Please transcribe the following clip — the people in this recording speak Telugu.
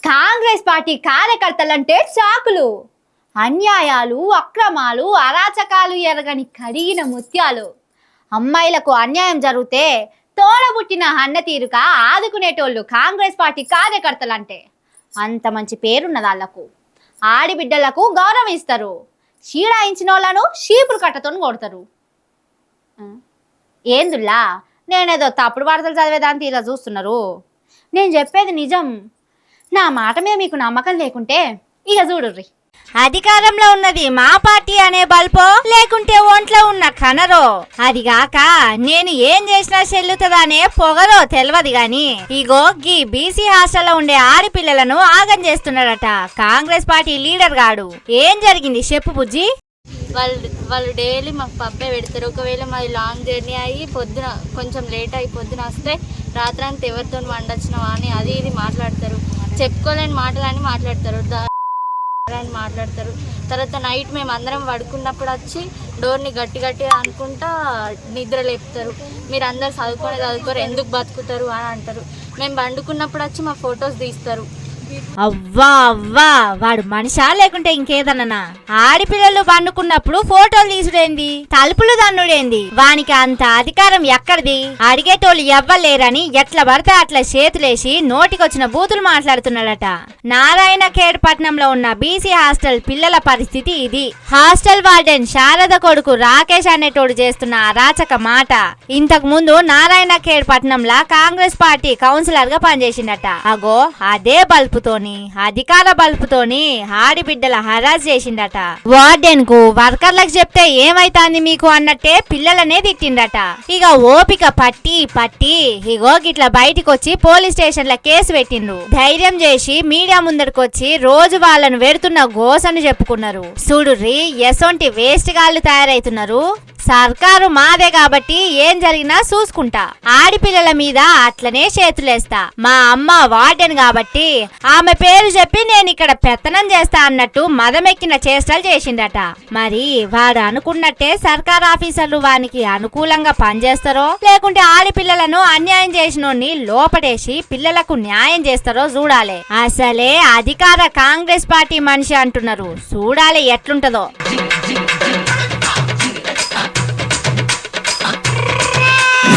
కాంగ్రెస్ పార్టీ కార్యకర్తలంటే చాకులు, అన్యాయాలు, అక్రమాలు, అరాచకాలు ఎరగని కడిగిన ముత్యాలు. అమ్మాయిలకు అన్యాయం జరిగితే తోడబుట్టిన అన్న తీరుక ఆదుకునేటోళ్ళు కాంగ్రెస్ పార్టీ కార్యకర్తలంటే. అంత మంచి పేరున్నది వాళ్ళకు. ఆడిబిడ్డలకు గౌరవం ఇస్తారు, చీడాయించిన వాళ్ళను షీపులు కట్టతో కొడతారు. ఏందుల్లా నేనేదో తప్పుడు వార్తలు చదివేదాన్ని తీరా చూస్తున్నారు. నేను చెప్పేది నిజం. నా మాట మీద మీకు నమ్మకం లేకుంటే ఇక చూడుర్రి. అధికారంలో ఉన్నది మా పార్టీ అనే బల్పో లేకుంటే ఒంట్లో ఉన్న కనరో, అదిగాక నేను ఏం చేసినా చెల్లుతుందనే పొగరో తెలియదు గాని ఇగో గీ బీసీ హాస్టల్లో ఉండే ఆడపిల్లలను ఆగం చేస్తున్నాడట కాంగ్రెస్ పార్టీ లీడర్ గాడు. ఏం జరిగింది చెప్పు బుజ్జి. వాళ్ళు డైలీ మాకు పబ్బే పెడతారు. ఒకవేళ మాది లాంగ్ జర్నీ అయ్యి పొద్దున కొంచెం లేట్ అయ్యి పొద్దున వస్తే రాత్రంతా ఎవరితో వండొచ్చినావా అని అది ఇది మాట్లాడతారు. చెప్పుకోలేని మాటలని మాట్లాడతారు అని మాట్లాడతారు. తర్వాత నైట్ మేము అందరం పడుకున్నప్పుడు వచ్చి డోర్ని గట్టి గట్టిగా అనుకుంటా నిద్ర లేపుతారు. మీరు అందరు చదువుకోరు ఎందుకు బతుకుతారు అని అంటారు. మేము పండుకున్నప్పుడు వచ్చి మా ఫొటోస్ తీస్తారు. అవ్వా అవ్వా, వాడు మనిషా లేకుంటే ఇంకేదన్నా? ఆడిపిల్లలు పండుకున్నప్పుడు ఫోటోలు తీసుడేంది, తలుపులు దన్నుడేంది? వానికి అంత అధికారం ఎక్కడిది? అడిగేటోళ్ళు ఎవ్వలేరని ఎట్లా పడితే అట్లా చేతులేసి నోటికొచ్చిన బూతులు మాట్లాడుతున్నాడట. నారాయణ ఖేడ్ పట్నంలో ఉన్న బీసీ హాస్టల్ పిల్లల పరిస్థితి ఇది. హాస్టల్ వార్డెన్ శారద కొడుకు రాకేష్ అనేటోడు చేస్తున్న అరాచక మాట. ఇంతకు ముందు నారాయణ ఖేడ్ పట్నంలో కాంగ్రెస్ పార్టీ కౌన్సిలర్ గా పనిచేసిందట. అగో అదే బల్పు అధికార బల్పుతోని ఆడిబిడ్డల హరాజ్ చేసిండట. వార్డెన్ కు వర్కర్లకు చెప్తే ఏమైతాంది మీకు అన్నట్టే పిల్లలనే తిట్టిండట. ఇక ఓపిక పట్టి పట్టి ఇగో గిట్లా బయటికి వచ్చి పోలీస్ స్టేషన్ ల కేసు పెట్టిండ్రు. ధైర్యం చేసి మీడియా ముందరికొచ్చి రోజు వాళ్ళను వెడుతున్న గోసను చెప్పుకున్నారు. చూడుర్రి ఎసొంటి వేస్ట్ గాళ్ళు తయారైతున్నారు. సర్కారు మాదే కాబట్టి ఏం జరిగినా చూసుకుంటా, ఆడిపిల్లల మీద అట్లనే చేతులేస్తా. మా అమ్మ వార్డెన్ కాబట్టి ఆమె పేరు చెప్పి నేను ఇక్కడ పెత్తనం చేస్తా అన్నట్టు మదమెక్కిన చేష్టలు చేసిండట. మరి వాడు అనుకున్నట్టే సర్కార్ ఆఫీసర్లు వానికి అనుకూలంగా పనిచేస్తారో లేకుంటే ఆడిపిల్లలను అన్యాయం చేసినోన్ని లోపడేసి పిల్లలకు న్యాయం చేస్తారో చూడాలి. అసలే అధికార కాంగ్రెస్ పార్టీ మనిషి అంటున్నారు, చూడాలి ఎట్లుంటదో.